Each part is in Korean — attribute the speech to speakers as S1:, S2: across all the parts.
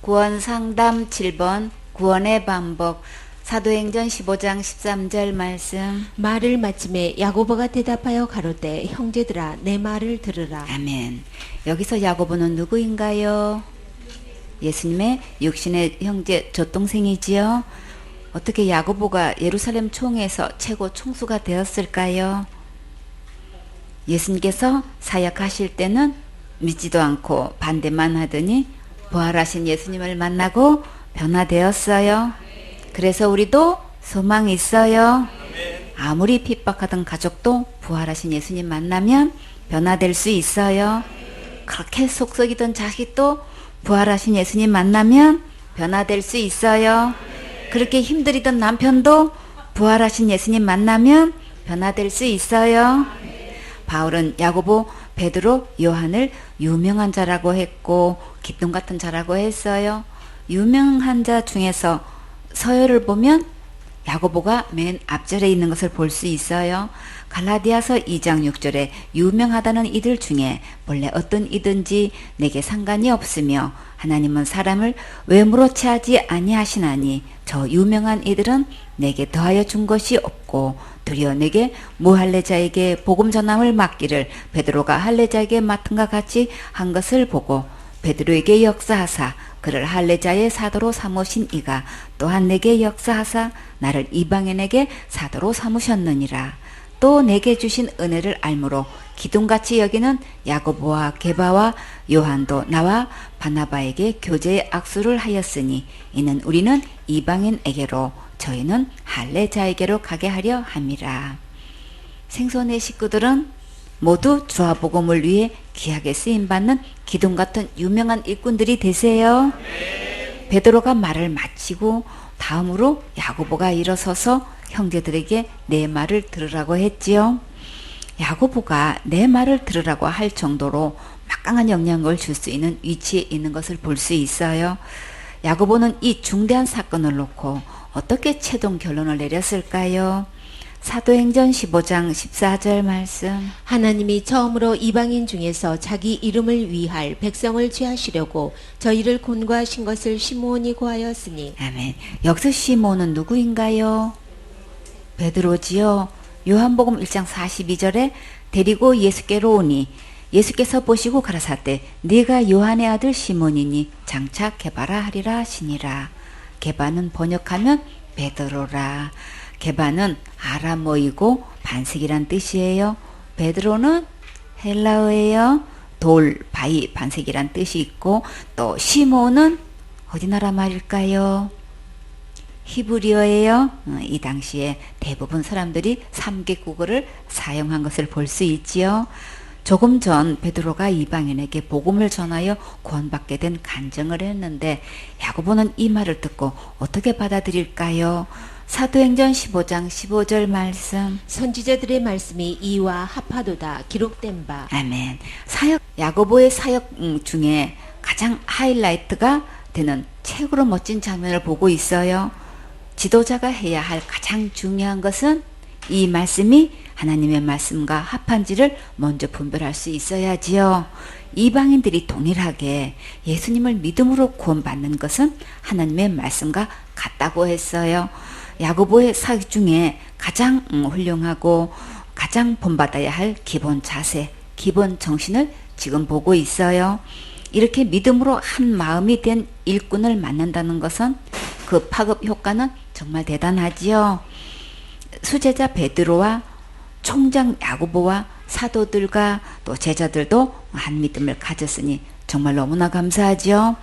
S1: 구원 상담 7번 구원의 반복 사도행전 15장 13절 말씀.
S2: 말을 마침에 야고보가 대답하여 가로되 형제들아 내 말을 들으라.
S1: 아멘. 여기서 야고보는 누구인가요? 예수님의 육신의 형제 젖동생이지요. 어떻게 야고보가 예루살렘 총회에서 최고 총수가 되었을까요? 예수님께서 사역하실 때는 믿지도 않고 반대만 하더니 부활하신 예수님을 만나고 변화되었어요. 그래서 우리도 소망이 있어요. 아무리 핍박하던 가족도 부활하신 예수님 만나면 변화될 수 있어요. 그렇게 속썩이던 자식도 부활하신 예수님 만나면 변화될 수 있어요. 그렇게 힘들이던 남편도 부활하신 예수님 만나면 변화될 수 있어요. 바울은 야고보, 베드로, 요한을 유명한 자라고 했고 기둥 같은 자라고 했어요. 유명한 자 중에서 서열을 보면 야고보가 맨 앞절에 있는 것을 볼 수 있어요. 갈라디아서 2장 6절에 유명하다는 이들 중에 본래 어떤 이든지 내게 상관이 없으며 하나님은 사람을 외모로 취하지 아니하시나니 저 유명한 이들은 내게 더하여 준 것이 없고 도리어 내게 무할례자에게 복음 전함을 맡기를 베드로가 할례자에게 맡은과 같이 한 것을 보고 베드로에게 역사하사 그를 할례자의 사도로 삼으신 이가 또한 내게 역사하사 나를 이방인에게 사도로 삼으셨느니라. 또 내게 주신 은혜를 알므로 기둥같이 여기는 야고보와 게바와 요한도 나와 바나바에게 교제의 악수를 하였으니 이는 우리는 이방인에게로 저희는 할례자에게로 가게 하려 함이라. 생손의 식구들은 모두 주와 복음을 위해 귀하게 쓰임받는 기둥 같은 유명한 일꾼들이 되세요. 베드로가 말을 마치고 다음으로 야고보가 일어서서 형제들에게 내 말을 들으라고 했지요. 야고보가 내 말을 들으라고 할 정도로 막강한 영향을 줄 수 있는 위치에 있는 것을 볼 수 있어요. 야고보는 이 중대한 사건을 놓고 어떻게 최종 결론을 내렸을까요? 사도행전 15장 14절 말씀.
S2: 하나님이 처음으로 이방인 중에서 자기 이름을 위할 백성을 취하시려고 저희를 권고하신 것을 시므온이 고하였으니.
S1: 아멘. 여기서 시몬은 누구인가요? 베드로지요. 요한복음 1장 42절에 데리고 예수께로 오니 예수께서 보시고 가라사대 네가 요한의 아들 시몬이니 장차 게바라 하리라 하시니라. 게바는 번역하면 베드로라. 게바는 아람어이고 반석이란 뜻이에요. 베드로는 헬라어예요. 돌, 바위, 반석이란 뜻이 있고 또 시몬은 어디 나라 말일까요? 히브리어예요. 이 당시에 대부분 사람들이 3개국어를 사용한 것을 볼 수 있지요. 조금 전 베드로가 이방인에게 복음을 전하여 구원받게 된 간증을 했는데 야고보는 이 말을 듣고 어떻게 받아들일까요? 사도행전 15장 15절 말씀.
S2: 선지자들의 말씀이 이와 합하도다 기록된 바.
S1: 아멘. 야고보의 사역 중에 가장 하이라이트가 되는 최고로 멋진 장면을 보고 있어요. 지도자가 해야 할 가장 중요한 것은 이 말씀이 하나님의 말씀과 합한지를 먼저 분별할 수 있어야지요. 이방인들이 동일하게 예수님을 믿음으로 구원받는 것은 하나님의 말씀과 같다고 했어요. 야고보의 사역 중에 가장 훌륭하고 가장 본받아야 할 기본 자세, 기본 정신을 지금 보고 있어요. 이렇게 믿음으로 한 마음이 된 일꾼을 만난다는 것은 그 파급 효과는 정말 대단하지요. 수제자 베드로와 총장 야고보와 사도들과 또 제자들도 한 믿음을 가졌으니 정말 너무나 감사하지요.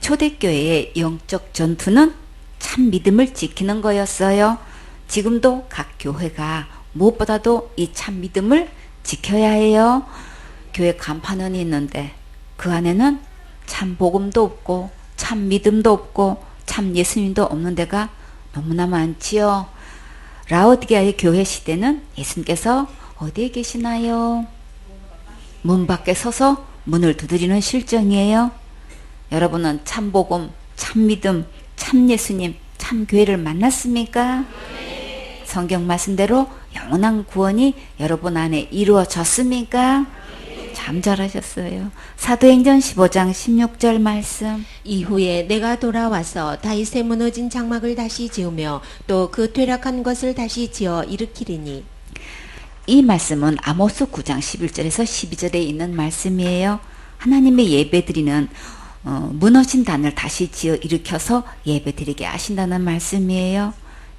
S1: 초대교회의 영적 전투는 참 믿음을 지키는 거였어요. 지금도 각 교회가 무엇보다도 이 참 믿음을 지켜야 해요. 교회 간판은 있는데 그 안에는 참 복음도 없고 참 믿음도 없고 참 예수님도 없는 데가 너무나 많지요. 라오디게아의 교회 시대는 예수님께서 어디에 계시나요? 문 밖에 서서 문을 두드리는 실정이에요. 여러분은 참 복음, 참 믿음, 참 예수님, 참 교회를 만났습니까? 성경 말씀대로 영원한 구원이 여러분 안에 이루어졌습니까? 참 잘하셨어요. 사도행전 15장 16절 말씀.
S2: 이후에 내가 돌아와서 다윗의 무너진 장막을 다시 지으며 또 그 퇴락한 것을 다시 지어 일으키리니.
S1: 이 말씀은 아모스 9장 11절에서 12절에 있는 말씀이에요. 하나님의 예배드리는 무너진 단을 다시 지어 일으켜서 예배드리게 하신다는 말씀이에요.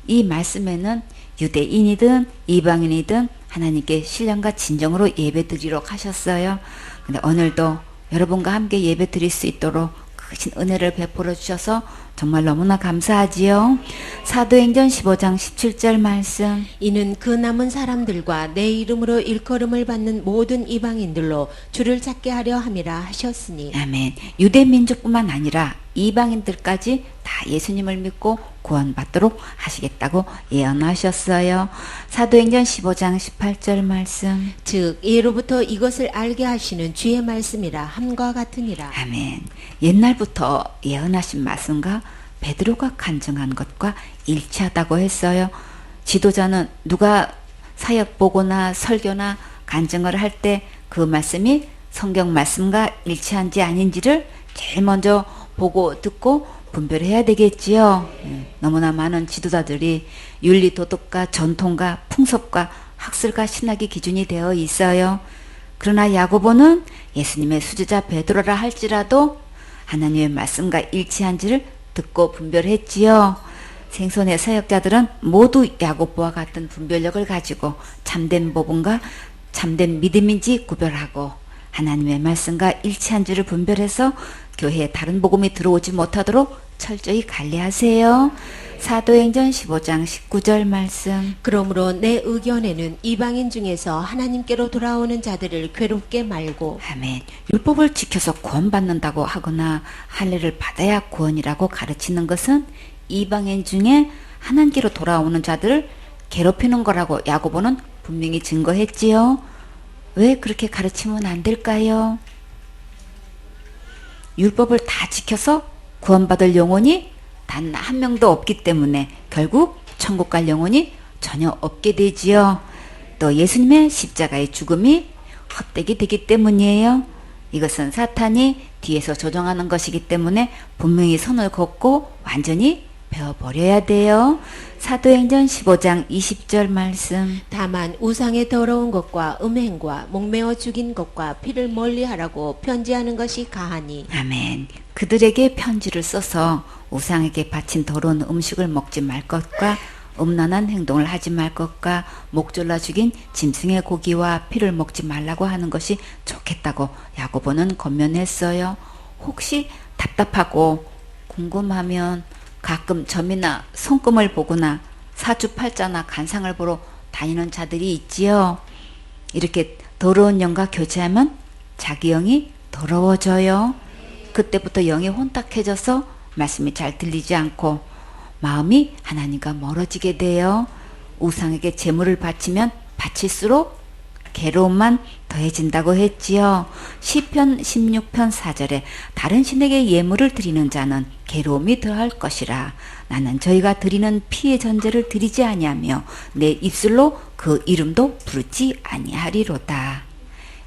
S1: 이 말씀에는 유대인이든 이방인이든 하나님께 신령과 진정으로 예배드리도록 하셨어요. 근데 오늘도 여러분과 함께 예배드릴 수 있도록 크신 은혜를 베풀어 주셔서 정말 너무나 감사하지요. 사도행전 15장 17절 말씀.
S2: 이는 그 남은 사람들과 내 이름으로 일컬음을 받는 모든 이방인들로 주를 찾게 하려 함이라 하셨으니.
S1: 아멘. 유대 민족뿐만 아니라 이방인들까지 다 예수님을 믿고 구원받도록 하시겠다고 예언하셨어요. 사도행전 15장 18절 말씀.
S2: 즉 예로부터 이것을 알게 하시는 주의 말씀이라 함과 같으니라.
S1: 아멘. 옛날부터 예언하신 말씀과 베드로가 간증한 것과 일치하다고 했어요. 지도자는 누가 사역 보거나 설교나 간증을 할 때 그 말씀이 성경 말씀과 일치한지 아닌지를 제일 먼저 보고 듣고 분별해야 되겠지요. 너무나 많은 지도자들이 윤리 도덕과 전통과 풍습과 학술과 신학이 기준이 되어 있어요. 그러나 야고보는 예수님의 수제자 베드로라 할지라도 하나님의 말씀과 일치한지를 듣고 분별했지요. 생선의 사역자들은 모두 야고보와 같은 분별력을 가지고 참된 복음과 참된 믿음인지 구별하고 하나님의 말씀과 일치한지를 분별해서 교회에 다른 복음이 들어오지 못하도록 철저히 관리하세요. 사도행전 15장 19절 말씀.
S2: 그러므로 내 의견에는 이방인 중에서 하나님께로 돌아오는 자들을 괴롭게 말고.
S1: 아멘. 율법을 지켜서 구원받는다고 하거나 할례를 받아야 구원이라고 가르치는 것은 이방인 중에 하나님께로 돌아오는 자들을 괴롭히는 거라고 야고보는 분명히 증거했지요. 왜 그렇게 가르치면 안 될까요? 율법을 다 지켜서 구원받을 영혼이 단 한 명도 없기 때문에 결국 천국 갈 영혼이 전혀 없게 되지요. 또 예수님의 십자가의 죽음이 헛되게 되기 때문이에요. 이것은 사탄이 뒤에서 조정하는 것이기 때문에 분명히 선을 긋고 완전히 베어버려야 돼요. 사도행전 15장 20절 말씀.
S2: 다만 우상의 더러운 것과 음행과 목매어 죽인 것과 피를 멀리하라고 편지하는 것이 가하니.
S1: 아멘. 그들에게 편지를 써서 우상에게 바친 더러운 음식을 먹지 말 것과 음란한 행동을 하지 말 것과 목졸라 죽인 짐승의 고기와 피를 먹지 말라고 하는 것이 좋겠다고 야고보는 권면했어요. 혹시 답답하고 궁금하면 가끔 점이나 손금을 보거나 사주팔자나 간상을 보러 다니는 자들이 있지요. 이렇게 더러운 영과 교제하면 자기 영이 더러워져요. 그때부터 영이 혼탁해져서 말씀이 잘 들리지 않고 마음이 하나님과 멀어지게 돼요. 우상에게 제물을 바치면 바칠수록 괴로움만 더해진다고 했지요. 시편 16편 4절에 다른 신에게 예물을 드리는 자는 괴로움이 더할 것이라. 나는 저희가 드리는 피의 전제를 드리지 아니하며 내 입술로 그 이름도 부르지 아니하리로다.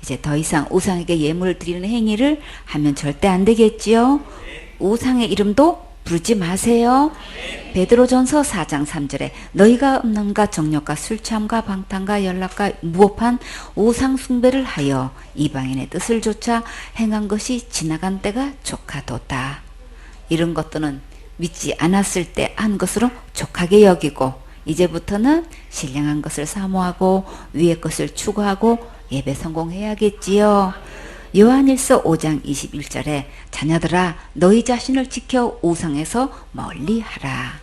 S1: 이제 더 이상 우상에게 예물을 드리는 행위를 하면 절대 안 되겠지요. 우상의 이름도 부르지 마세요. 베드로전서 4장 3절에 너희가 음란과 정욕과 술취함과 방탕과 연락과 무법한 우상 숭배를 하여 이방인의 뜻을 조차 행한 것이 지나간 때가 족하도다. 이런 것들은 믿지 않았을 때 한 것으로 족하게 여기고 이제부터는 신령한 것을 사모하고 위의 것을 추구하고 예배 성공해야겠지요. 요한일서 5장 21절에 자녀들아 너희 자신을 지켜 우상에서 멀리하라.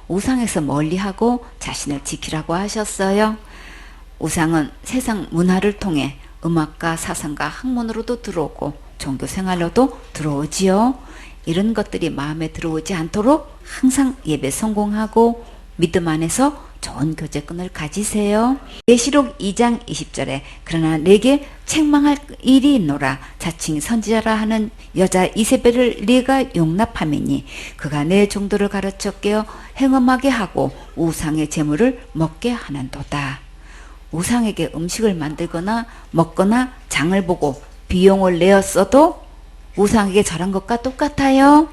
S1: 우상에서 멀리하고 자신을 지키라고 하셨어요. 우상은 세상 문화를 통해 음악과 사상과 학문으로도 들어오고 종교 생활로도 들어오지요. 이런 것들이 마음에 들어오지 않도록 항상 예배 성공하고 믿음 안에서 좋은 교제권을 가지세요. 계시록 2장 20절에 그러나 내게 책망할 일이 있노라. 자칭 선지자라 하는 여자 이세벨을 네가 용납함이니 그가 내 종도를 가르쳐 깨어 행음하게 하고 우상의 제물을 먹게 하는도다. 우상에게 음식을 만들거나 먹거나 장을 보고 비용을 내었어도 우상에게 절한 것과 똑같아요.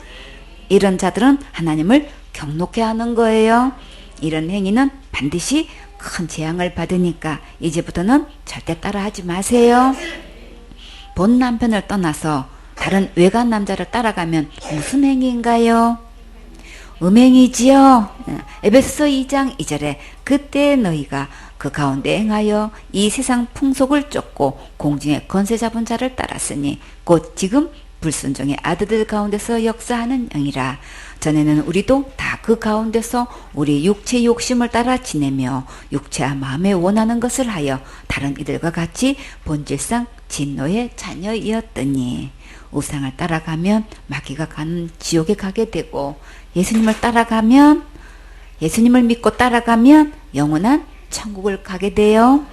S1: 이런 자들은 하나님을 경록해 하는 거예요. 이런 행위는 반드시 큰 재앙을 받으니까 이제부터는 절대 따라하지 마세요. 본 남편을 떠나서 다른 외간 남자를 따라가면 무슨 행위인가요? 음행이지요. 에베소서 2장 2절에 그때 너희가 그 가운데 행하여 이 세상 풍속을 쫓고 공중의 권세 잡은 자를 따랐으니 곧 지금 불순종의 아들들 가운데서 역사하는 영이라. 전에는 우리도 다 그 가운데서 우리 육체 욕심을 따라 지내며 육체와 마음에 원하는 것을 하여 다른 이들과 같이 본질상 진노의 자녀이었더니 우상을 따라가면 마귀가 가는 지옥에 가게 되고 예수님을 믿고 따라가면 영원한 천국을 가게 돼요.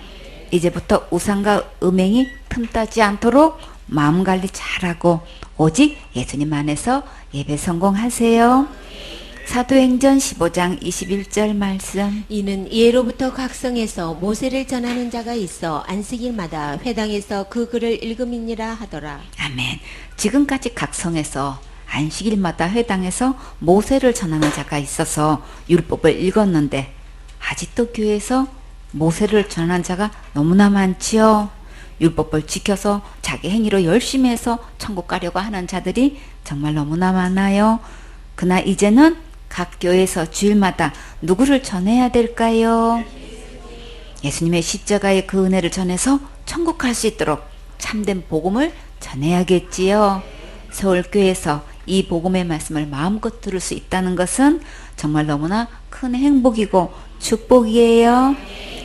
S1: 이제부터 우상과 음행이 틈타지 않도록 마음관리 잘하고 오직 예수님 안에서 예배 성공하세요. 사도행전 15장 21절 말씀.
S2: 이는 예로부터 각성에서 모세를 전하는 자가 있어 안식일마다 회당에서 그 글을 읽음이니라 하더라.
S1: 아멘. 지금까지 각성에서 안식일마다 회당에서 모세를 전하는 자가 있어서 율법을 읽었는데 아직도 교회에서 모세를 전하는 자가 너무나 많지요. 율법을 지켜서 자기 행위로 열심히 해서 천국 가려고 하는 자들이 정말 너무나 많아요. 그러나 이제는 각 교회에서 주일마다 누구를 전해야 될까요? 예수님의 십자가의 그 은혜를 전해서 천국 갈 수 있도록 참된 복음을 전해야겠지요. 서울교회에서 이 복음의 말씀을 마음껏 들을 수 있다는 것은 정말 너무나 큰 행복이고 축복이에요.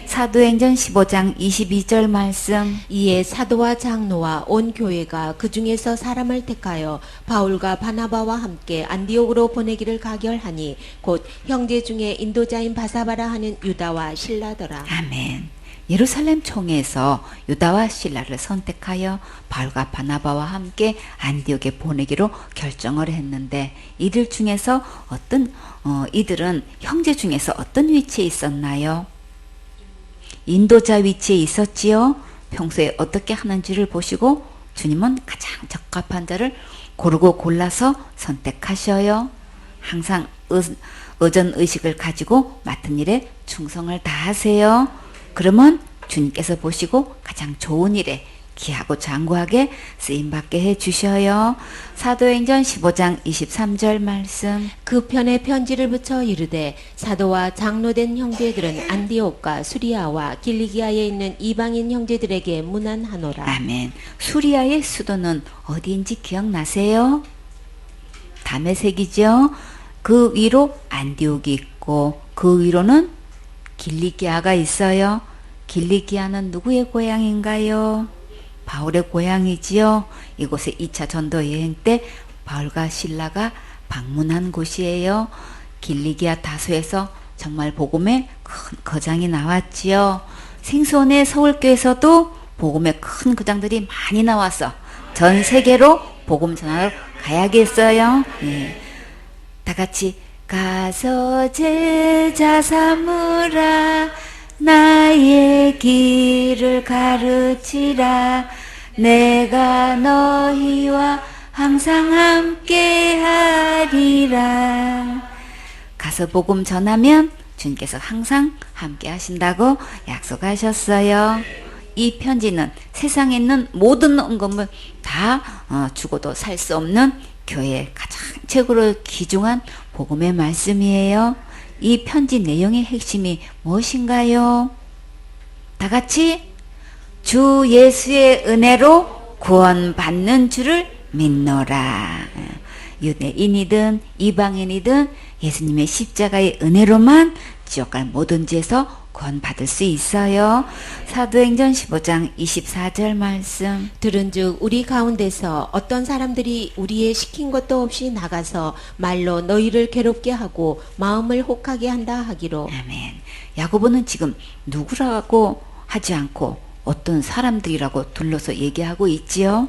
S1: 사도행전 15장 22절 말씀.
S2: 이에 사도와 장로와 온 교회가 그 중에서 사람을 택하여 바울과 바나바와 함께 안디옥으로 보내기를 가결하니 곧 형제 중에 인도자인 바사바라 하는 유다와 실라더라.
S1: 아멘. 예루살렘 총회에서 유다와 실라를 선택하여 바울과 바나바와 함께 안디옥에 보내기로 결정을 했는데 이들 중에서 이들은 형제 중에서 어떤 위치에 있었나요? 인도자 위치에 있었지요. 평소에 어떻게 하는지를 보시고 주님은 가장 적합한 자를 고르고 골라서 선택하셔요. 항상 의전의식을 가지고 맡은 일에 충성을 다하세요. 그러면 주님께서 보시고 가장 좋은 일에 기하고 장구하게 쓰임받게 해주셔요. 사도행전 15장 23절 말씀.
S2: 그 편에 편지를 붙여 이르되 사도와 장로된 형제들은 안디옥과 수리아와 길리기아에 있는 이방인 형제들에게 문안하노라.
S1: 아멘. 수리아의 수도는 어디인지 기억나세요? 다메섹이죠. 그 위로 안디옥이 있고 그 위로는 길리기아가 있어요. 길리기아는 누구의 고향인가요? 바울의 고향이지요. 이곳에 2차 전도 여행 때 바울과 실라가 방문한 곳이에요. 길리기아 다소에서 정말 복음의 큰 거장이 나왔지요. 생수원의 서울교에서도 복음의 큰 거장들이 많이 나와서 전 세계로 복음 전하러 가야겠어요. 네. 다 같이 가서 제자 삼으라 나의 길을 가르치라 내가 너희와 항상 함께 하리라. 가서 복음 전하면 주님께서 항상 함께 하신다고 약속하셨어요. 이 편지는 세상에 있는 모든 은금을 다 주고도 살 수 없는 교회의 가장 최고로 귀중한 복음의 말씀이에요. 이 편지 내용의 핵심이 무엇인가요? 다 같이 주 예수의 은혜로 구원받는 줄을 믿노라. 유대인이든 이방인이든 예수님의 십자가의 은혜로만 지옥 갈 모든 죄에서 구원받을 수 있어요. 사도행전 15장 24절 말씀.
S2: 들은즉 우리 가운데서 어떤 사람들이 우리의 시킨 것도 없이 나가서 말로 너희를 괴롭게 하고 마음을 혹하게 한다 하기로.
S1: 아멘. 야고보는 지금 누구라고 하지 않고 어떤 사람들이라고 둘러서 얘기하고 있지요.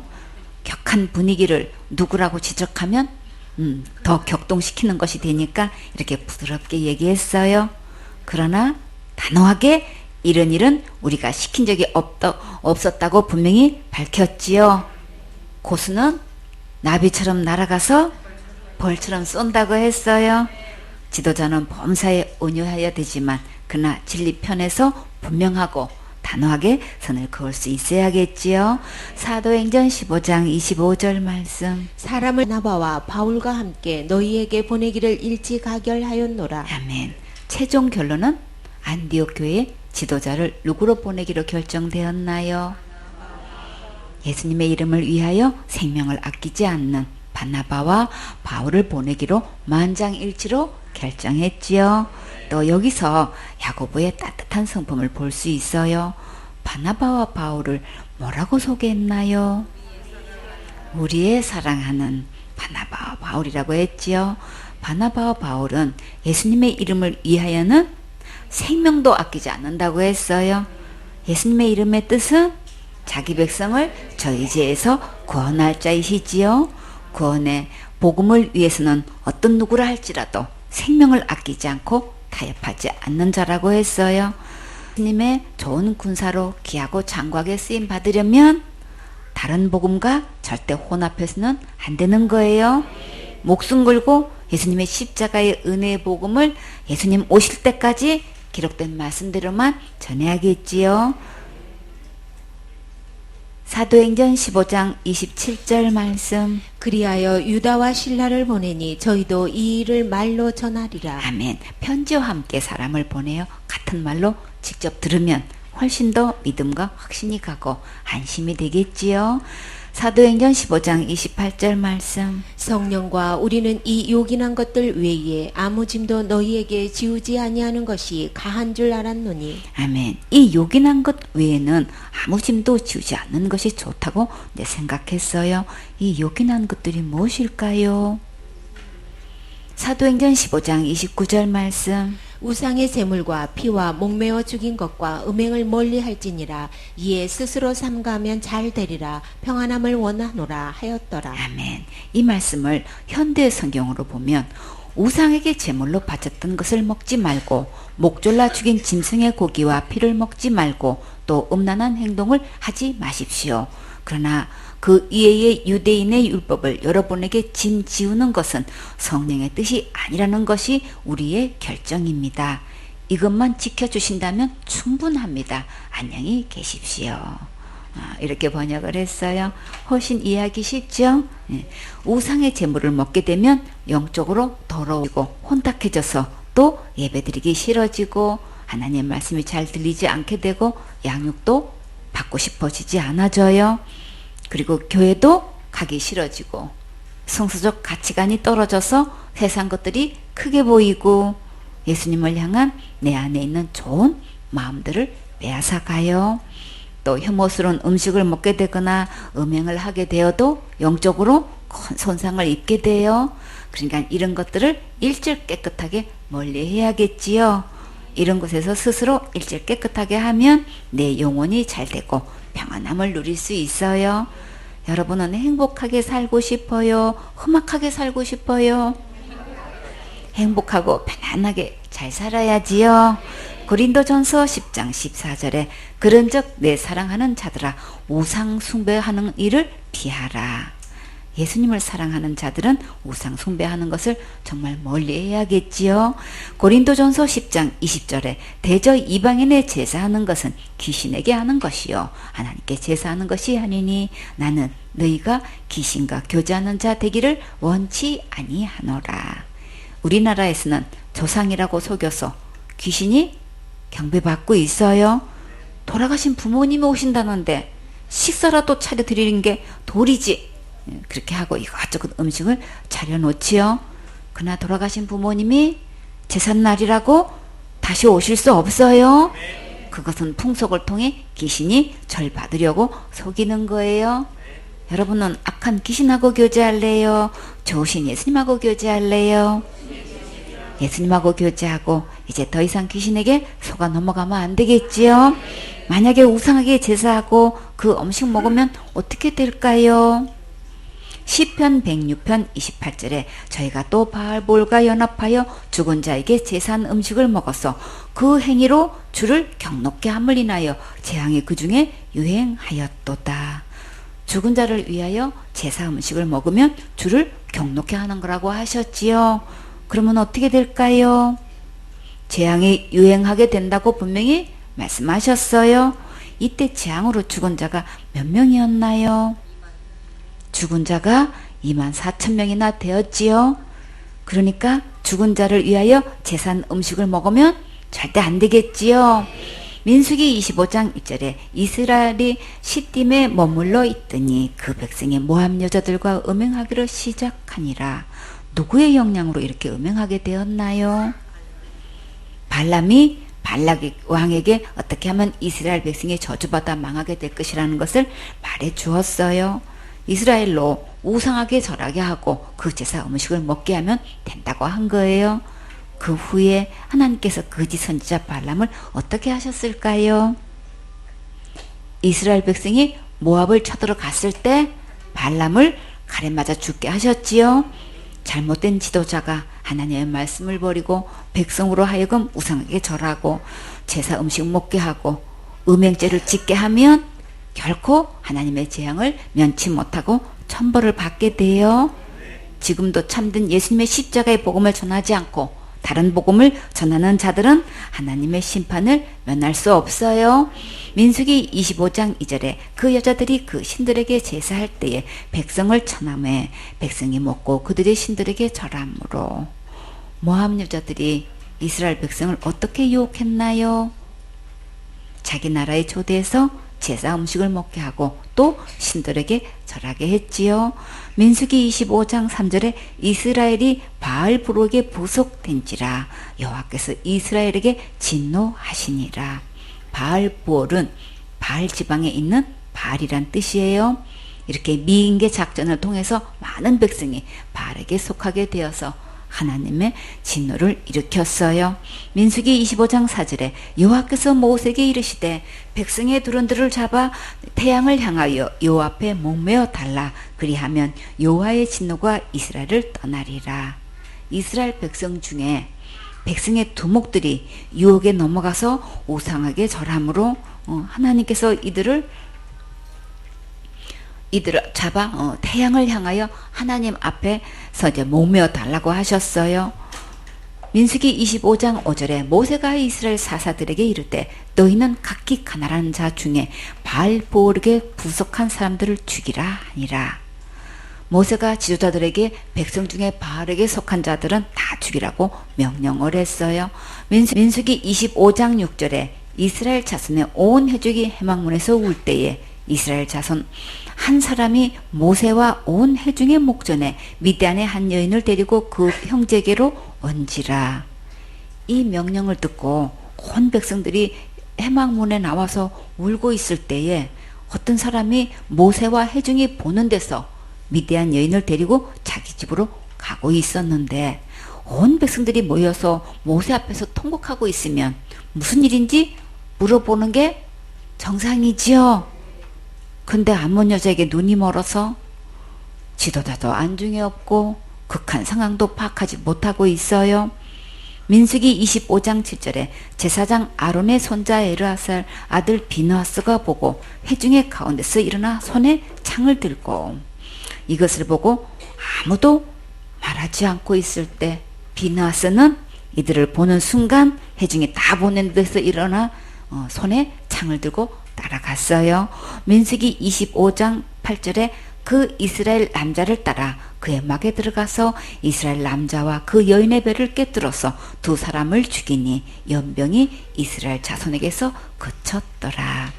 S1: 격한 분위기를 누구라고 지적하면 더 격동시키는 것이 되니까 이렇게 부드럽게 얘기했어요. 그러나 단호하게 이런 일은 우리가 시킨 적이 없었다고 분명히 밝혔지요. 고수는 나비처럼 날아가서 벌처럼 쏜다고 했어요. 지도자는 범사에 온유하여야 되지만 그러나 진리 편에서 분명하고 단호하게 선을 그을 수 있어야겠지요. 사도행전 15장 25절 말씀.
S2: 사람을 바나바와 바울과 함께 너희에게 보내기를 일찍 가결하였노라.
S1: 아멘. 최종 결론은 안디옥 교회의 지도자를 누구로 보내기로 결정되었나요? 예수님의 이름을 위하여 생명을 아끼지 않는 바나바와 바울을 보내기로 만장일치로 결정했지요. 또 여기서 야고보의 따뜻한 성품을 볼 수 있어요. 바나바와 바울을 뭐라고 소개했나요? 우리의 사랑하는 바나바와 바울이라고 했지요. 바나바와 바울은 예수님의 이름을 위하여는 생명도 아끼지 않는다고 했어요. 예수님의 이름의 뜻은 자기 백성을 저희 죄에서 구원할 자이시지요. 구원의 복음을 위해서는 어떤 누구라 할지라도 생명을 아끼지 않고 타협하지 않는 자라고 했어요. 예수님의 좋은 군사로 귀하고 장구하게 쓰임 받으려면 다른 복음과 절대 혼합해서는 안 되는 거예요. 목숨 걸고 예수님의 십자가의 은혜의 복음을 예수님 오실 때까지 기록된 말씀대로만 전해야겠지요. 사도행전 15장 27절 말씀.
S2: 그리하여 유다와 실라를 보내니 저희도 이 일을 말로 전하리라.
S1: 아멘. 편지와 함께 사람을 보내어 같은 말로 직접 들으면 훨씬 더 믿음과 확신이 가고 안심이 되겠지요. 사도행전 15장 28절 말씀.
S2: 성령과 우리는 이 요긴한 것들 외에 아무 짐도 너희에게 지우지 아니하는 것이 가한 줄 알았노니.
S1: 아멘. 이 요긴한 것 외에는 아무 짐도 지우지 않는 것이 좋다고 생각했어요. 이 요긴한 것들이 무엇일까요? 사도행전 15장 29절 말씀.
S2: 우상의 제물과 피와 목매어 죽인 것과 음행을 멀리할지니라. 이에 스스로 삼가하면 잘 되리라. 평안함을 원하노라 하였더라.
S1: 아멘. 이 말씀을 현대 성경으로 보면 우상에게 제물로 바쳤던 것을 먹지 말고 목졸라 죽인 짐승의 고기와 피를 먹지 말고 또 음란한 행동을 하지 마십시오. 그러나 그 이외의 유대인의 율법을 여러분에게 짐 지우는 것은 성령의 뜻이 아니라는 것이 우리의 결정입니다. 이것만 지켜주신다면 충분합니다. 안녕히 계십시오. 이렇게 번역을 했어요. 훨씬 이해하기 쉽죠? 우상의 제물을 먹게 되면 영적으로 더러우고 혼탁해져서 또 예배드리기 싫어지고 하나님의 말씀이 잘 들리지 않게 되고 양육도 받고 싶어지지 않아져요. 그리고 교회도 가기 싫어지고 성서적 가치관이 떨어져서 세상 것들이 크게 보이고 예수님을 향한 내 안에 있는 좋은 마음들을 빼앗아가요. 또 혐오스러운 음식을 먹게 되거나 음행을 하게 되어도 영적으로 큰 손상을 입게 돼요. 그러니까 이런 것들을 일절 깨끗하게 멀리해야겠지요. 이런 곳에서 스스로 일절 깨끗하게 하면 내 영혼이 잘 되고 평안함을 누릴 수 있어요. 여러분은 행복하게 살고 싶어요? 험악하게 살고 싶어요? 행복하고 편안하게 잘 살아야지요. 고린도전서 10장 14절에 그런즉 내 사랑하는 자들아 우상 숭배하는 일을 피하라. 예수님을 사랑하는 자들은 우상 숭배하는 것을 정말 멀리해야겠지요. 고린도전서 10장 20절에 대저 이방인의 제사하는 것은 귀신에게 하는 것이요 하나님께 제사하는 것이 아니니 나는 너희가 귀신과 교제하는 자 되기를 원치 아니하노라. 우리나라에서는 조상이라고 속여서 귀신이 경배받고 있어요. 돌아가신 부모님이 오신다는데 식사라도 차려드리는 게 도리지. 그렇게 하고 이것저것 음식을 차려놓지요. 그러나 돌아가신 부모님이 제삿날이라고 다시 오실 수 없어요. 그것은 풍속을 통해 귀신이 절 받으려고 속이는 거예요. 여러분은 악한 귀신하고 교제할래요? 좋으신 예수님하고 교제할래요? 예수님하고 교제하고 이제 더 이상 귀신에게 속아 넘어가면 안 되겠지요. 만약에 우상에게 제사하고 그 음식 먹으면 어떻게 될까요? 시편 106편 28절에 저희가 또 바알볼과 연합하여 죽은 자에게 제사한 음식을 먹어서 그 행위로 주를 경넉게 함을 인하여 재앙이 그 중에 유행하였도다. 죽은 자를 위하여 제사 음식을 먹으면 주를 경록케 하는 거라고 하셨지요. 그러면 어떻게 될까요? 재앙이 유행하게 된다고 분명히 말씀하셨어요. 이때 재앙으로 죽은 자가 몇 명이었나요? 죽은 자가 24,000명이나 되었지요. 그러니까 죽은 자를 위하여 제사 음식을 먹으면 절대 안 되겠지요. 민수기 25장 1절에 이스라엘이 시딤에 머물러 있더니 그 백성이 모압 여자들과 음행하기를 시작하니라. 누구의 영향으로 이렇게 음행하게 되었나요? 발람이 발락 왕에게 어떻게 하면 이스라엘 백성이 저주받아 망하게 될 것이라는 것을 말해 주었어요. 이스라엘로 우상하게 절하게 하고 그 제사 음식을 먹게 하면 된다고 한 거예요. 그 후에 하나님께서 거짓 선지자 발람을 어떻게 하셨을까요? 이스라엘 백성이 모압을 쳐들어갔을 때 발람을 칼에 맞아 죽게 하셨지요. 잘못된 지도자가 하나님의 말씀을 버리고 백성으로 하여금 우상하게 절하고 제사 음식 먹게 하고 음행죄를 짓게 하면 결코 하나님의 재앙을 면치 못하고 천벌을 받게 돼요. 지금도 참된 예수님의 십자가의 복음을 전하지 않고 다른 복음을 전하는 자들은 하나님의 심판을 면할 수 없어요. 민수기 25장 2절에 그 여자들이 그 신들에게 제사할 때에 백성을 쳐남해 백성이 먹고 그들의 신들에게 절함으로. 모압 여자들이 이스라엘 백성을 어떻게 유혹했나요? 자기 나라에 초대해서 제사 음식을 먹게 하고 또 신들에게 절하게 했지요. 민수기 25장 3절에 이스라엘이 바알 부록에 부속된지라 여호와께서 이스라엘에게 진노하시니라. 바알 부올은 바알 지방에 있는 바알이란 뜻이에요. 이렇게 미인계 작전을 통해서 많은 백성이 바알에게 속하게 되어서 하나님의 진노를 일으켰어요. 민수기 25장 4절에 여호와께서 모세에게 이르시되 백성의 두른들을 잡아 태양을 향하여 여호와 앞에 목매어 달라. 그리하면 여호와의 진노가 이스라엘을 떠나리라. 이스라엘 백성 중에 백성의 두목들이 유혹에 넘어가서 우상하게 절함으로 하나님께서 이들을 잡아 태양을 향하여 하나님 앞에서 이제 목매어 달라고 하셨어요. 민수기 25장 5절에 모세가 이스라엘 사사들에게 이르되 너희는 각기 가난한 자 중에 바알 보올에게 부속한 사람들을 죽이라 하니라. 모세가 지도자들에게 백성 중에 바알에게 속한 자들은 다 죽이라고 명령을 했어요. 민수기 25장 6절에 이스라엘 자손의 온 회족이 해망문에서 울 때에 이스라엘 자손 한 사람이 모세와 온 회중의 목전에 미디안의 한 여인을 데리고 그 형제에게로 얹으라. 이 명령을 듣고 온 백성들이 해망문에 나와서 울고 있을 때에 어떤 사람이 모세와 회중이 보는 데서 미디안 여인을 데리고 자기 집으로 가고 있었는데 온 백성들이 모여서 모세 앞에서 통곡하고 있으면 무슨 일인지 물어보는 게 정상이지요. 근데 암몬 여자에게 눈이 멀어서 지도자도 안중에 없고 극한 상황도 파악하지 못하고 있어요. 민수기 25장 7절에 제사장 아론의 손자 엘르아살 아들 비느하스가 보고 회중의 가운데서 일어나 손에 창을 들고 이것을 보고 아무도 말하지 않고 있을 때 비느하스는 이들을 보는 순간 회중이 다 보는 데서 일어나 손에 창을 들고 따라갔어요. 민수기 25장 8절에 그 이스라엘 남자를 따라 그의 막에 들어가서 이스라엘 남자와 그 여인의 배를 깨뜨려서 두 사람을 죽이니 연병이 이스라엘 자손에게서 그쳤더라.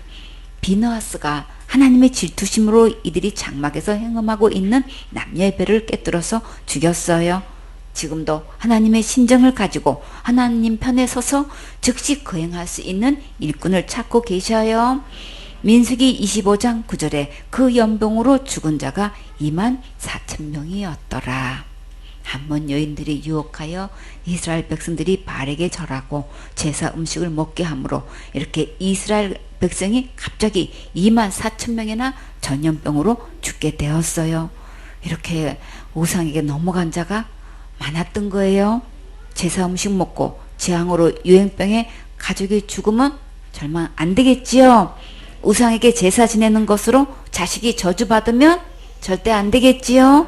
S1: 비느하스가 하나님의 질투심으로 이들이 장막에서 행음하고 있는 남녀의 배를 깨뜨려서 죽였어요. 지금도 하나님의 심정을 가지고 하나님 편에 서서 즉시 거행할 수 있는 일꾼을 찾고 계셔요. 민수기 25장 9절에 그 연병으로 죽은 자가 24,000명이었더라. 암몬 여인들이 유혹하여 이스라엘 백성들이 바알에게 절하고 제사 음식을 먹게 하므로 이렇게 이스라엘 백성이 갑자기 24,000명이나 전염병으로 죽게 되었어요. 이렇게 우상에게 넘어간 자가 많았던 거예요. 제사 음식 먹고 재앙으로 유행병에 가족이 죽으면 절망 안 되겠지요. 우상에게 제사 지내는 것으로 자식이 저주받으면 절대 안 되겠지요.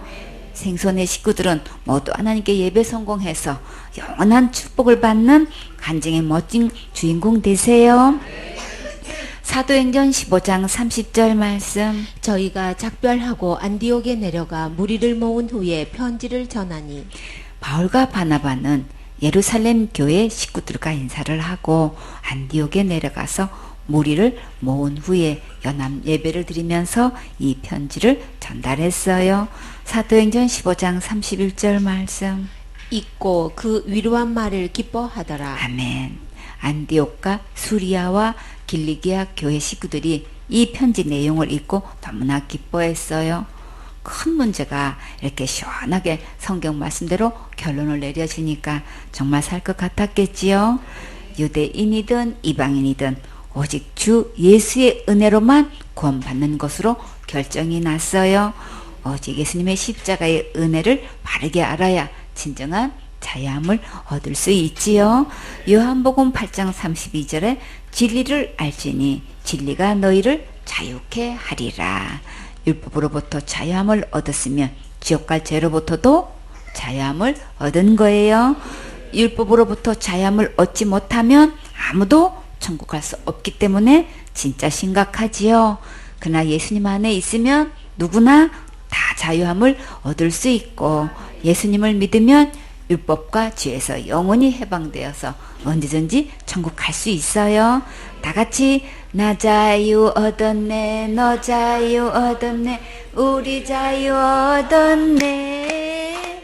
S1: 생손의 식구들은 모두 하나님께 예배 성공해서 영원한 축복을 받는 간증의 멋진 주인공 되세요. 사도행전 15장 30절 말씀.
S2: 저희가 작별하고 안디옥에 내려가 무리를 모은 후에 편지를 전하니
S1: 바울과 바나바는 예루살렘 교회 식구들과 인사를 하고 안디옥에 내려가서 무리를 모은 후에 연합 예배를 드리면서 이 편지를 전달했어요. 사도행전 15장 31절 말씀.
S2: 읽고 그 위로한 말을 기뻐하더라.
S1: 아멘. 안디옥과 수리아와 길리기아 교회 식구들이 이 편지 내용을 읽고 너무나 기뻐했어요. 큰 문제가 이렇게 시원하게 성경 말씀대로 결론을 내려지니까 정말 살 것 같았겠지요. 유대인이든 이방인이든 오직 주 예수의 은혜로만 구원받는 것으로 결정이 났어요. 오직 예수님의 십자가의 은혜를 바르게 알아야 진정한 자유함을 얻을 수 있지요. 요한복음 8장 32절에 진리를 알지니 진리가 너희를 자유케 하리라. 율법으로부터 자유함을 얻었으면 지옥 갈 죄로부터도 자유함을 얻은 거예요. 율법으로부터 자유함을 얻지 못하면 아무도 천국 갈 수 없기 때문에 진짜 심각하지요. 그러나 예수님 안에 있으면 누구나 다 자유함을 얻을 수 있고 예수님을 믿으면 율법과 죄에서 영원히 해방되어서 언제든지 천국 갈 수 있어요. 다 같이 나 자유 얻었네, 너 자유 얻었네, 우리 자유 얻었네.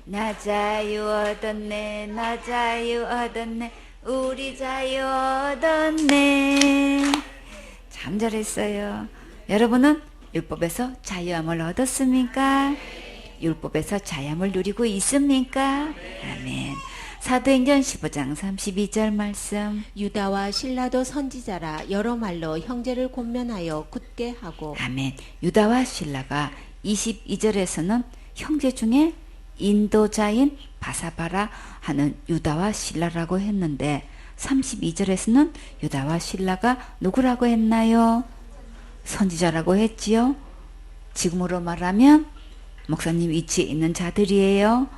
S1: 나 자유 얻었네, 나 자유 얻었네, 우리 자유 얻었네. 참 잘했어요. 여러분은 율법에서 자유함을 얻었습니까? 율법에서 자유함을 누리고 있습니까? 아멘. 사도행전 15장 32절 말씀.
S2: 유다와 실라도 선지자라 여러 말로 형제를 권면하여 굳게 하고.
S1: 아멘. 유다와 실라가 22절에서는 형제 중에 인도자인 바사바라 하는 유다와 실라라고 했는데 32절에서는 유다와 실라가 누구라고 했나요? 선지자라고 했지요. 지금으로 말하면 목사님 위치에 있는 자들이에요.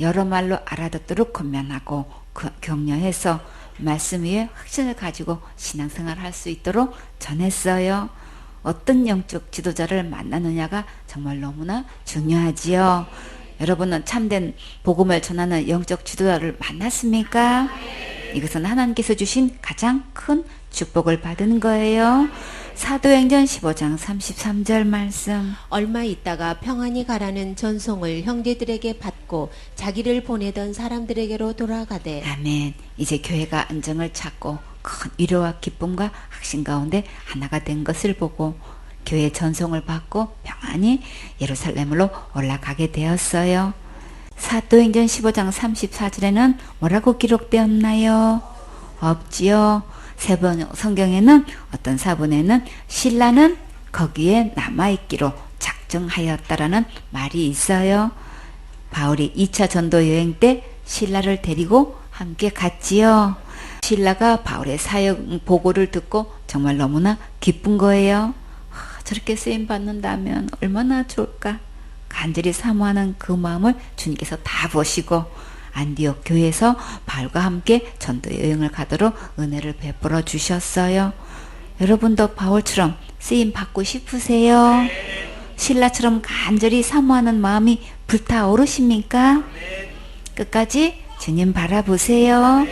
S1: 여러 말로 알아듣도록 권면하고 격려해서 말씀 위에 확신을 가지고 신앙생활 할 수 있도록 전했어요. 어떤 영적 지도자를 만나느냐가 정말 너무나 중요하지요. 여러분은 참된 복음을 전하는 영적 지도자를 만났습니까? 이것은 하나님께서 주신 가장 큰 축복을 받은 거예요. 사도행전 15장 33절 말씀.
S2: 얼마 있다가 평안히 가라는 전송을 형제들에게 받고 자기를 보내던 사람들에게로 돌아가되.
S1: 아멘. 이제 교회가 안정을 찾고 큰 위로와 기쁨과 확신 가운데 하나가 된 것을 보고 교회 전송을 받고 평안히 예루살렘으로 올라가게 되었어요. 사도행전 15장 34절에는 뭐라고 기록되었나요? 없지요. 세번 성경에는 어떤 사본에는 신라는 거기에 남아있기로 작정하였다라는 말이 있어요. 바울이 2차 전도 여행 때 신라를 데리고 함께 갔지요. 신라가 바울의 사역 보고를 듣고 정말 너무나 기쁜 거예요. 저렇게 쓰임 받는다면 얼마나 좋을까. 간절히 사모하는 그 마음을 주님께서 다 보시고 안디옥 교회에서 바울과 함께 전도 여행을 가도록 은혜를 베풀어 주셨어요. 여러분도 바울처럼 쓰임 받고 싶으세요? 신라처럼 간절히 사모하는 마음이 불타오르십니까? 끝까지 주님 바라보세요.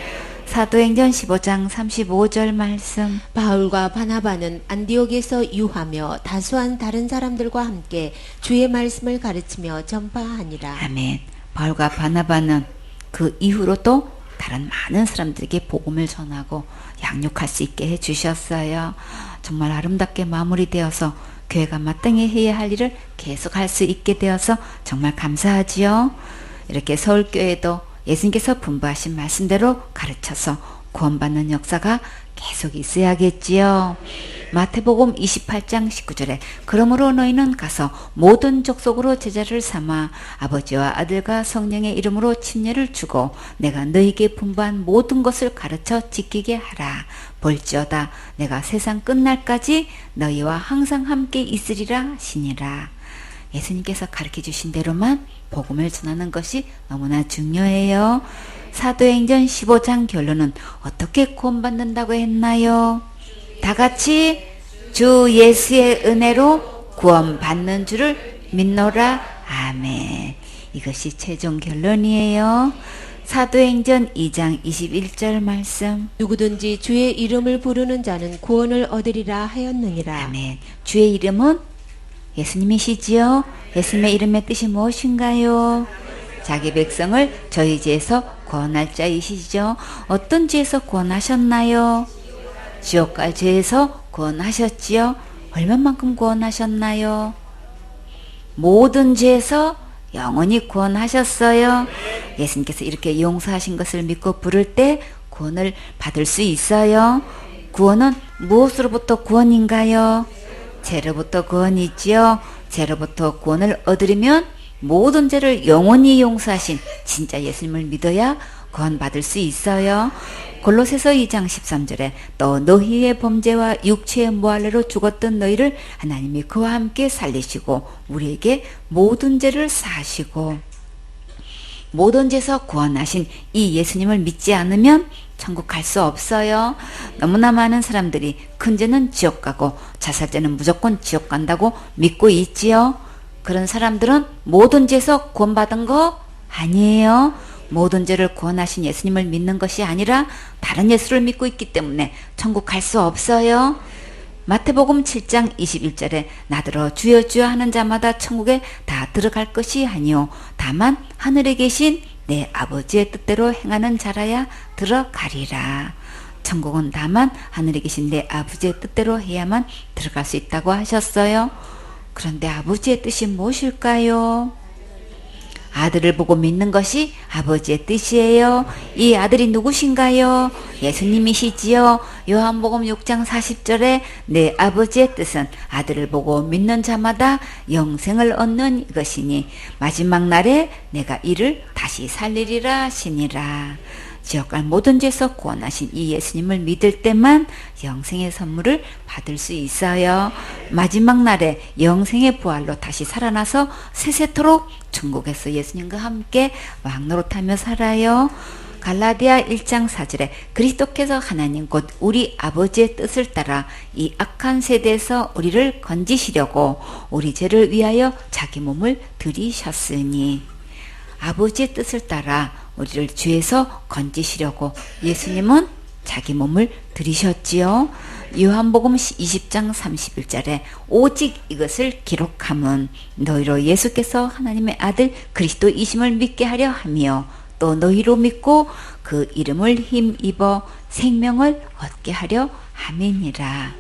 S1: 사도행전 15장 35절 말씀.
S2: 바울과 바나바는 안디옥에서 유하며 다수한 다른 사람들과 함께 주의 말씀을 가르치며 전파하니라.
S1: 아멘. 바울과 바나바는 그 이후로 또 다른 많은 사람들에게 복음을 전하고 양육할 수 있게 해주셨어요. 정말 아름답게 마무리되어서 교회가 마땅히 해야 할 일을 계속 할 수 있게 되어서 정말 감사하지요. 이렇게 서울교회도 예수님께서 분부하신 말씀대로 가르쳐서 구원받는 역사가 계속 있어야겠지요. 마태복음 28장 19절에 그러므로 너희는 가서 모든 족속으로 제자를 삼아 아버지와 아들과 성령의 이름으로 침례를 주고 내가 너희에게 분부한 모든 것을 가르쳐 지키게 하라. 볼지어다 내가 세상 끝날까지 너희와 항상 함께 있으리라 하시니라. 예수님께서 가르쳐 주신 대로만 복음을 전하는 것이 너무나 중요해요. 사도행전 15장 결론은 어떻게 구원받는다고 했나요? 다 같이 주 예수의 은혜로 구원받는 줄을 믿노라. 아멘. 이것이 최종 결론이에요. 사도행전 2장 21절 말씀.
S2: 누구든지 주의 이름을 부르는 자는 구원을 얻으리라 하였느니라.
S1: 아멘. 주의 이름은 예수님이시지요. 예수님의 이름의 뜻이 무엇인가요? 자기 백성을 저희 죄에서 구원할 자이시죠. 어떤 죄에서 구원하셨나요? 지옥 갈 죄에서 구원하셨지요. 얼마만큼 구원하셨나요? 모든 죄에서 영원히 구원하셨어요. 예수님께서 이렇게 용서하신 것을 믿고 부를 때 구원을 받을 수 있어요. 구원은 무엇으로부터 구원인가요? 죄로부터 구원이지요. 죄로부터 구원을 얻으려면 모든 죄를 영원히 용서하신 진짜 예수님을 믿어야 구원받을 수 있어요. 골로새서 2장 13절에 또 너희의 범죄와 육체의 무할례로 죽었던 너희를 하나님이 그와 함께 살리시고 우리에게 모든 죄를 사하시고, 모든 죄에서 구원하신 이 예수님을 믿지 않으면 천국 갈 수 없어요. 너무나 많은 사람들이 큰 죄는 지옥 가고 자살죄는 무조건 지옥 간다고 믿고 있지요. 그런 사람들은 모든 죄에서 구원받은 거 아니에요. 모든 죄를 구원하신 예수님을 믿는 것이 아니라 다른 예수를 믿고 있기 때문에 천국 갈 수 없어요. 마태복음 7장 21절에 나더러 주여 주여 하는 자마다 천국에 다 들어갈 것이 아니요 다만 하늘에 계신 내 아버지의 뜻대로 행하는 자라야 들어가리라. 천국은 다만 하늘에 계신 내 아버지의 뜻대로 해야만 들어갈 수 있다고 하셨어요. 그런데 아버지의 뜻이 무엇일까요? 아들을 보고 믿는 것이 아버지의 뜻이에요. 이 아들이 누구신가요? 예수님이시지요. 요한복음 6장 40절에 내 아버지의 뜻은 아들을 보고 믿는 자마다 영생을 얻는 것이니 마지막 날에 내가 이를 다시 살리리라 하시니라. 지옥갈 모든 죄에서 구원하신 이 예수님을 믿을 때만 영생의 선물을 받을 수 있어요. 마지막 날에 영생의 부활로 다시 살아나서 세세토록 천국에서 예수님과 함께 왕노릇하며 살아요. 갈라디아 1장 4절에 그리스도께서 하나님 곧 우리 아버지의 뜻을 따라 이 악한 세대에서 우리를 건지시려고 우리 죄를 위하여 자기 몸을 들이셨으니, 아버지의 뜻을 따라 우리를 죄에서 건지시려고 예수님은 자기 몸을 들이셨지요. 요한복음 20장 31절에 오직 이것을 기록함은 너희로 예수께서 하나님의 아들 그리스도이심을 믿게 하려 하며 또 너희로 믿고 그 이름을 힘입어 생명을 얻게 하려 함이니라.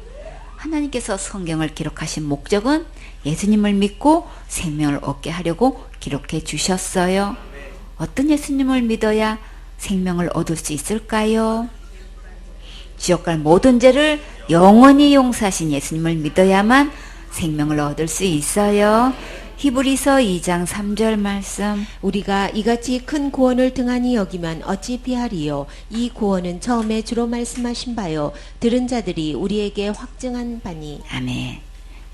S1: 하나님께서 성경을 기록하신 목적은 예수님을 믿고 생명을 얻게 하려고 기록해 주셨어요. 어떤 예수님을 믿어야 생명을 얻을 수 있을까요? 지옥갈 모든 죄를 영원히 용서하신 예수님을 믿어야만 생명을 얻을 수 있어요. 히브리서 2장 3절 말씀.
S2: 우리가 이같이 큰 구원을 등한히 여기면 어찌 피하리요. 이 구원은 처음에 주로 말씀하신 바요 들은 자들이 우리에게 확증한 바니.
S1: 아멘.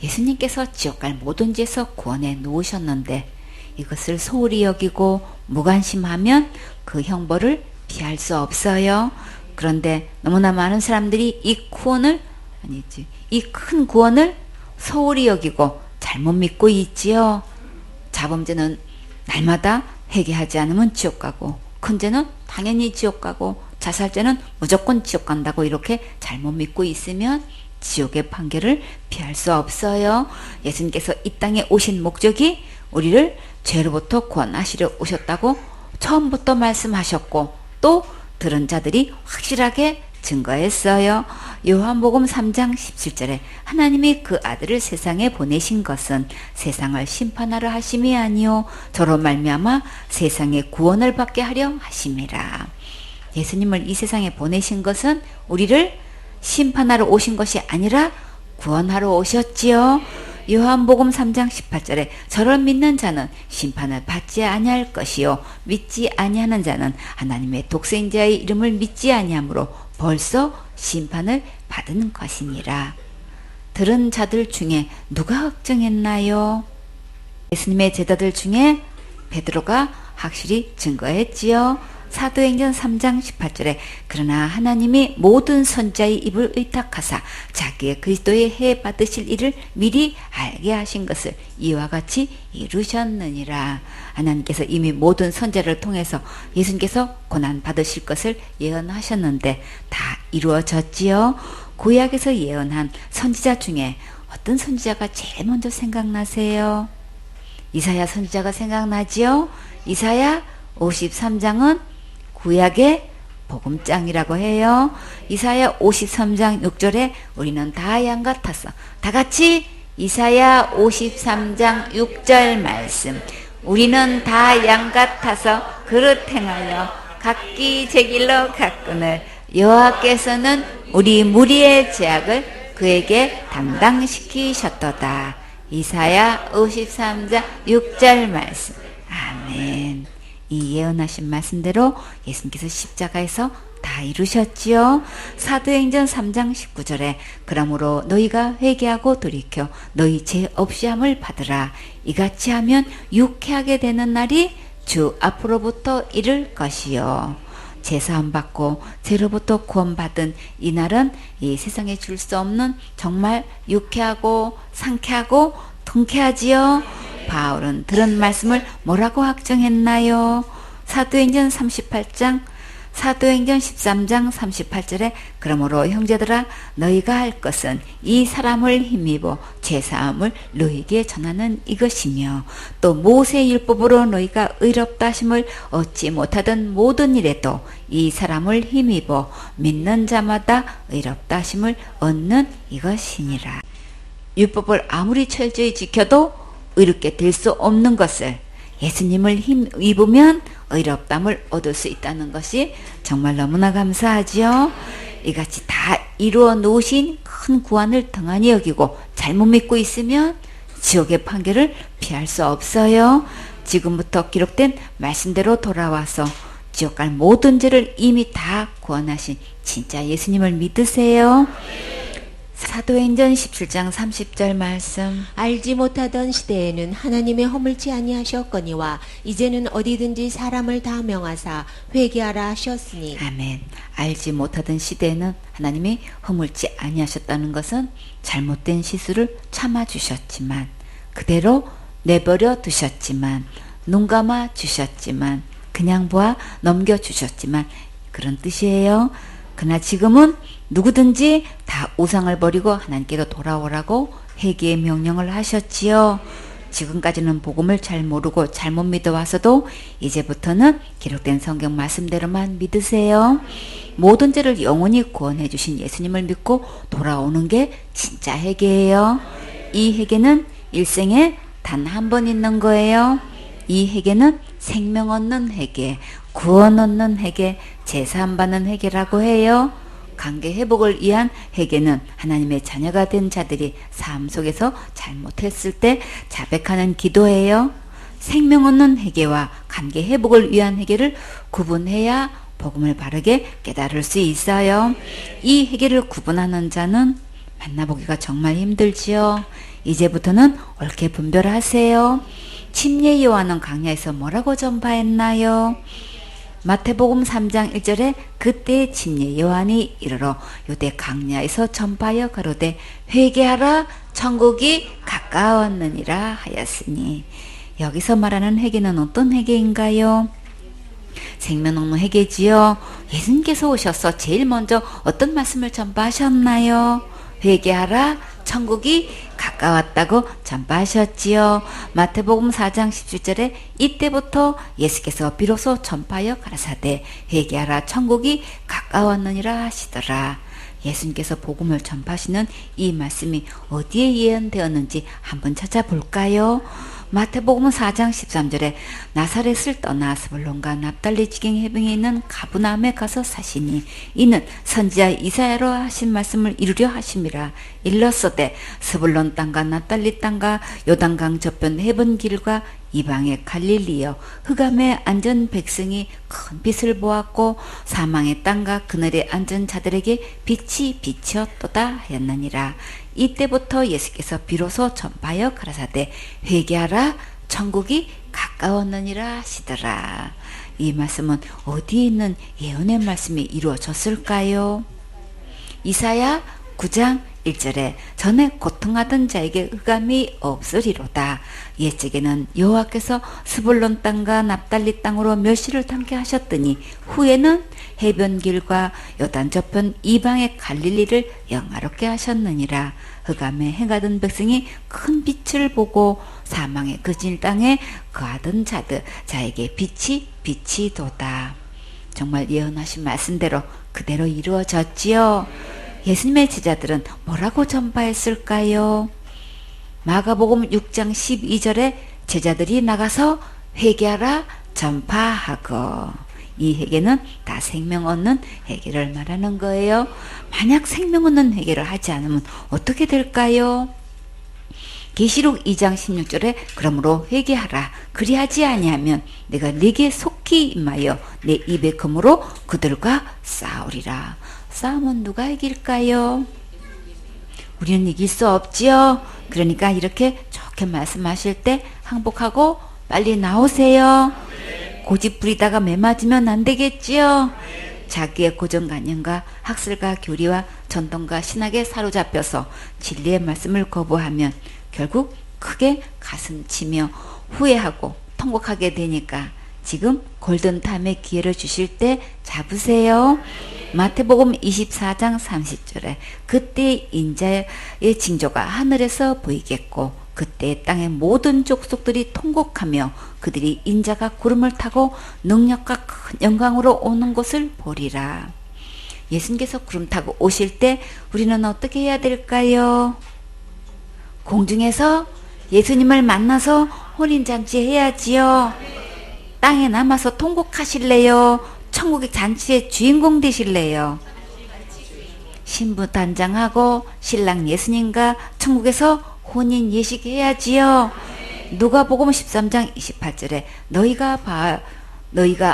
S1: 예수님께서 지옥갈 모든 죄에서 구원해 놓으셨는데 이것을 소홀히 여기고 무관심하면 그 형벌을 피할 수 없어요. 그런데 너무나 많은 사람들이 이 큰 구원을 소홀히 여기고 잘못 믿고 있지요. 자범죄는 날마다 회개하지 않으면 지옥 가고, 큰 죄는 당연히 지옥 가고, 자살죄는 무조건 지옥 간다고 이렇게 잘못 믿고 있으면 지옥의 판결을 피할 수 없어요. 예수님께서 이 땅에 오신 목적이 우리를 죄로부터 구원하시려 오셨다고 처음부터 말씀하셨고 또 들은 자들이 확실하게 증거했어요. 요한복음 3장 17절에 하나님이 그 아들을 세상에 보내신 것은 세상을 심판하려 하심이 아니요 저로 말미암아 세상의 구원을 받게 하려 하심이라. 예수님을 이 세상에 보내신 것은 우리를 심판하러 오신 것이 아니라 구원하러 오셨지요. 요한복음 3장 18절에 저를 믿는 자는 심판을 받지 아니할 것이요 믿지 아니하는 자는 하나님의 독생자의 이름을 믿지 아니하므로 벌써 심판을 받은 것이니라. 들은 자들 중에 누가 걱정했나요? 예수님의 제자들 중에 베드로가 확실히 증거했지요. 사도행전 3장 18절에 그러나 하나님이 모든 선자의 입을 의탁하사 자기의 그리스도의 해 받으실 일을 미리 알게 하신 것을 이와 같이 이루셨느니라. 하나님께서 이미 모든 선자를 통해서 예수님께서 고난 받으실 것을 예언하셨는데 다 이루어졌지요. 구약에서 예언한 선지자 중에 어떤 선지자가 제일 먼저 생각나세요? 이사야 선지자가 생각나지요? 이사야 53장은 구약의 복음장이라고 해요. 이사야 53장 6절에 우리는 다 양 같아서 다 같이 이사야 53장 6절 말씀 우리는 다 양 같아서 그릇 행하여 각기 제 길로 갔거늘 여호와께서는 우리 무리의 죄악을 그에게 담당시키셨도다. 이사야 53장 6절 말씀. 아멘. 이 예언하신 말씀대로 예수님께서 십자가에서 다 이루셨지요. 사도행전 3장 19절에 그러므로 너희가 회개하고 돌이켜 너희 죄 없이함을 받으라. 이같이 하면 유쾌하게 되는 날이 주 앞으로부터 이를 것이요. 제사함 받고 죄로부터 구원받은 이 날은 이 세상에 줄 수 없는 정말 유쾌하고 상쾌하고 통쾌하지요. 바울은 들은 말씀을 뭐라고 확정했나요? 사도행전 13장 38절에 그러므로 형제들아 너희가 할 것은 이 사람을 힘입어 죄사함을 너희에게 전하는 이것이며 또 모세의 율법으로 너희가 의롭다 하심을 얻지 못하던 모든 일에도 이 사람을 힘입어 믿는 자마다 의롭다 하심을 얻는 이것이니라. 율법을 아무리 철저히 지켜도 의롭게 될 수 없는 것을 예수님을 힘입으면 의롭담을 얻을 수 있다는 것이 정말 너무나 감사하지요. 이같이 다 이루어 놓으신 큰 구원을 등한히 여기고 잘못 믿고 있으면 지옥의 판결을 피할 수 없어요. 지금부터 기록된 말씀대로 돌아와서 지옥 갈 모든 죄를 이미 다 구원하신 진짜 예수님을 믿으세요. 사도행전 17장 30절 말씀.
S2: 알지 못하던 시대에는 하나님의 허물지 아니하셨거니와 이제는 어디든지 사람을 다 명하사 회개하라 하셨으니.
S1: 아멘. 알지 못하던 시대에는 하나님이 허물지 아니하셨다는 것은 잘못된 실수를 참아주셨지만 그대로 내버려 두셨지만 눈 감아 주셨지만 그냥 보아 넘겨주셨지만 그런 뜻이에요. 그러나 지금은 누구든지 다 우상을 버리고 하나님께로 돌아오라고 회개의 명령을 하셨지요. 지금까지는 복음을 잘 모르고 잘못 믿어와서도 이제부터는 기록된 성경 말씀대로만 믿으세요. 모든 죄를 영원히 구원해 주신 예수님을 믿고 돌아오는 게 진짜 회개예요. 이 회개는 일생에 단 한 번 있는 거예요. 이 회개는 생명 얻는 회개, 구원 얻는 회개, 제사함 받는 회개라고 해요. 관계 회복을 위한 회개는 하나님의 자녀가 된 자들이 삶 속에서 잘못했을 때 자백하는 기도예요. 생명 얻는 회개와 관계 회복을 위한 회개를 구분해야 복음을 바르게 깨달을 수 있어요. 이 회개를 구분하는 자는 만나보기가 정말 힘들지요. 이제부터는 옳게 분별하세요. 침례 요한은 광야에서 뭐라고 전파했나요? 마태복음 3장 1절에 그때 침례 요한이 이르러 유대 광야에서 전파하여 가로되 회개하라 천국이 가까웠느니라 하였으니 여기서 말하는 회개는 어떤 회개인가요? 생명 얻는 회개지요. 예수님께서 오셔서 제일 먼저 어떤 말씀을 전파하셨나요? 회개하라 천국이 가까웠다고 전파하셨지요. 마태복음 4장 17절에 이때부터 예수께서 비로소 전파하여 가라사대 회개하라 천국이 가까웠느니라 하시더라. 예수님께서 복음을 전파하시는 이 말씀이 어디에 예언되었는지 한번 찾아볼까요? 마태복음 4장 13절에 나사렛을 떠나 스불론과 납달리 지경 해변에 있는 가브나움에 가서 사시니 이는 선지자 이사야로 하신 말씀을 이루려 하심이라. 일렀으되 스불론 땅과 납달리 땅과 요단강 저편 해변 길과 이방의 갈릴리여 흑암에 앉은 백성이 큰 빛을 보았고 사망의 땅과 그늘에 앉은 자들에게 빛이 비치었도다 하였느니라. 이때부터 예수께서 비로소 전파하여 가라사대 회개하라 천국이 가까웠느니라 하시더라. 이 말씀은 어디에 있는 예언의 말씀이 이루어졌을까요? 이사야 9장 1절에 전에 고통하던 자에게 흑암이 없으리로다. 옛적에는 여호와께서 스불론 땅과 납달리 땅으로 멸시를 당케 하셨더니 후에는 해변길과 요단 저편 이방의 갈릴리를 영화롭게 하셨느니라. 흑암에 행하던 백성이 큰 빛을 보고 사망의 그진 땅에 거하던 자에게 빛이 비치도다. 정말 예언하신 말씀대로 그대로 이루어졌지요. 예수님의 제자들은 뭐라고 전파했을까요? 마가복음 6장 12절에 제자들이 나가서 회개하라 전파하고, 이 회개는 다 생명 얻는 회개를 말하는 거예요. 만약 생명 얻는 회개를 하지 않으면 어떻게 될까요? 계시록 2장 16절에 그러므로 회개하라 그리하지 아니하면 내가 네게 속히 임하여 내 입의 검으로 그들과 싸우리라. 싸움은 누가 이길까요? 우리는 이길 수 없지요. 그러니까 이렇게 좋게 말씀하실 때 항복하고 빨리 나오세요. 고집 부리다가 매 맞으면 안 되겠지요. 자기의 고정관념과 학설과 교리와 전통과 신학에 사로잡혀서 진리의 말씀을 거부하면 결국 크게 가슴치며 후회하고 통곡하게 되니까 지금 골든타임의 기회를 주실 때 잡으세요. 마태복음 24장 30절에 그때 인자의 징조가 하늘에서 보이겠고 그때 땅의 모든 족속들이 통곡하며 그들이 인자가 구름을 타고 능력과 큰 영광으로 오는 것을 보리라. 예수님께서 구름 타고 오실 때 우리는 어떻게 해야 될까요? 공중에서 예수님을 만나서 혼인잔치 해야지요. 땅에 남아서 통곡하실래요? 천국의 잔치의 주인공 되실래요? 신부 단장하고 신랑 예수님과 천국에서 혼인 예식해야지요. 누가복음 13장 28절에 너희가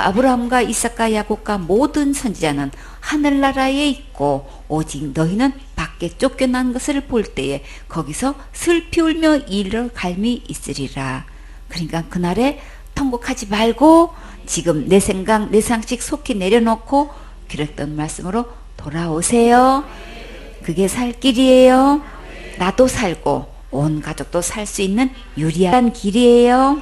S1: 아브라함과 이삭과 야곱과 모든 선지자는 하늘나라에 있고 오직 너희는 밖에 쫓겨난 것을 볼 때에 거기서 슬피 울며 이를 갈미 있으리라. 그러니까 그날에 통곡하지 말고 지금 내 생각 내 상식 속히 내려놓고 기록된 말씀으로 돌아오세요. 그게 살 길이에요. 나도 살고 온 가족도 살 수 있는 유리한 길이에요.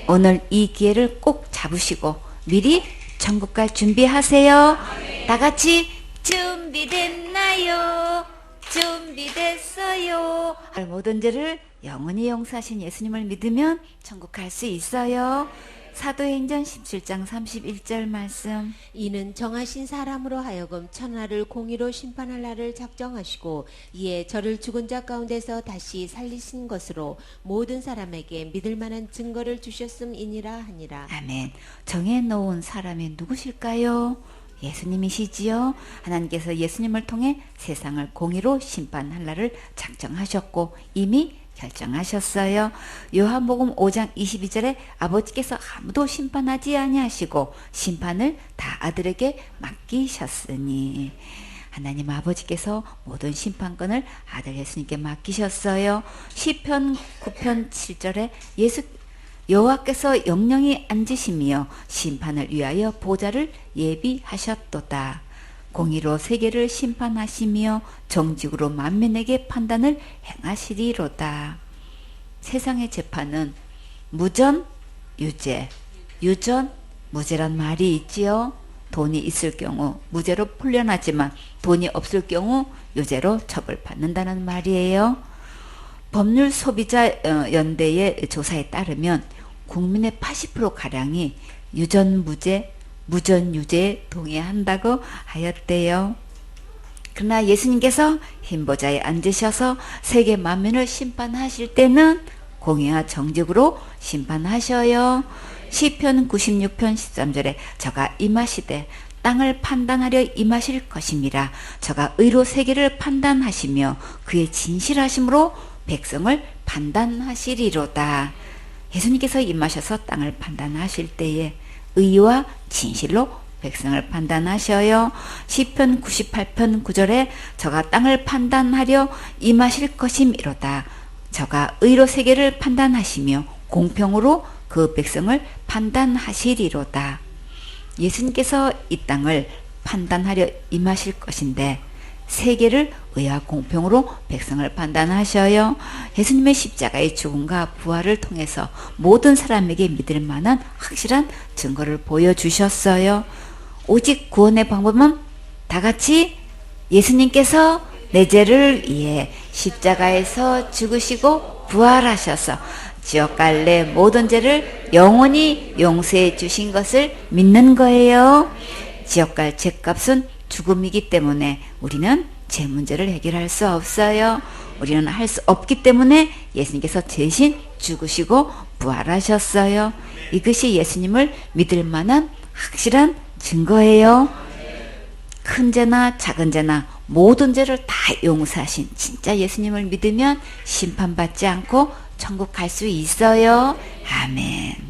S1: 오늘 이 기회를 꼭 잡으시고 미리 천국 갈 준비하세요. 다 같이 준비됐나요? 준비됐어요. 모든 죄를 영원히 용서하신 예수님을 믿으면 천국 갈 수 있어요. 사도행전 17장 31절 말씀.
S2: 이는 정하신 사람으로 하여금 천하를 공의로 심판할 날을 작정하시고 이에 저를 죽은 자 가운데서 다시 살리신 것으로 모든 사람에게 믿을 만한 증거를 주셨음이니라 하니라.
S1: 아멘. 정해놓은 사람이 누구실까요? 예수님이시지요. 하나님께서 예수님을 통해 세상을 공의로 심판할 날을 작정하셨고 이미 결정하셨어요. 요한복음 5장 22절에 아버지께서 아무도 심판하지 아니하시고 심판을 다 아들에게 맡기셨으니, 하나님 아버지께서 모든 심판권을 아들 예수님께 맡기셨어요. 시편 9편 7절에 여호와께서 영영이 앉으시며 심판을 위하여 보좌를 예비하셨도다. 공의로 세계를 심판하시며 정직으로 만민에게 판단을 행하시리로다. 세상의 재판은 무전, 유죄, 유전, 무죄란 말이 있지요. 돈이 있을 경우 무죄로 풀려나지만 돈이 없을 경우 유죄로 처벌받는다는 말이에요. 법률 소비자 연대의 조사에 따르면 국민의 80%가량이 유전무죄, 무전유죄에 동의한다고 하였대요. 그러나 예수님께서 흰보좌에 앉으셔서 세계 만민을 심판하실 때는 공의와 정직으로 심판하셔요. 시편 96편 13절에 저가 임하시되 땅을 판단하려 임하실 것임이라. 저가 의로 세계를 판단하시며 그의 진실하심으로 백성을 판단하시리로다. 예수님께서 임하셔서 땅을 판단하실 때에 의와 진실로 백성을 판단하셔요. 시편 98편 9절에 저가 땅을 판단하려 임하실 것임이로다. 저가 의로 세계를 판단하시며 공평으로 그 백성을 판단하시리로다. 예수님께서 이 땅을 판단하려 임하실 것인데 세계를 의와 공평으로 백성을 판단하셔요. 예수님의 십자가의 죽음과 부활을 통해서 모든 사람에게 믿을 만한 확실한 증거를 보여주셨어요. 오직 구원의 방법은 다같이 예수님께서 내 죄를 위해 십자가에서 죽으시고 부활하셔서 지옥 갈래 모든 죄를 영원히 용서해 주신 것을 믿는 거예요. 지옥 갈 죄값은 죽음이기 때문에 우리는 죄 문제를 해결할 수 없어요. 우리는 할 수 없기 때문에 예수님께서 대신 죽으시고 부활하셨어요. 이것이 예수님을 믿을 만한 확실한 증거예요. 큰 죄나 작은 죄나 모든 죄를 다 용서하신 진짜 예수님을 믿으면 심판받지 않고 천국 갈 수 있어요. 아멘.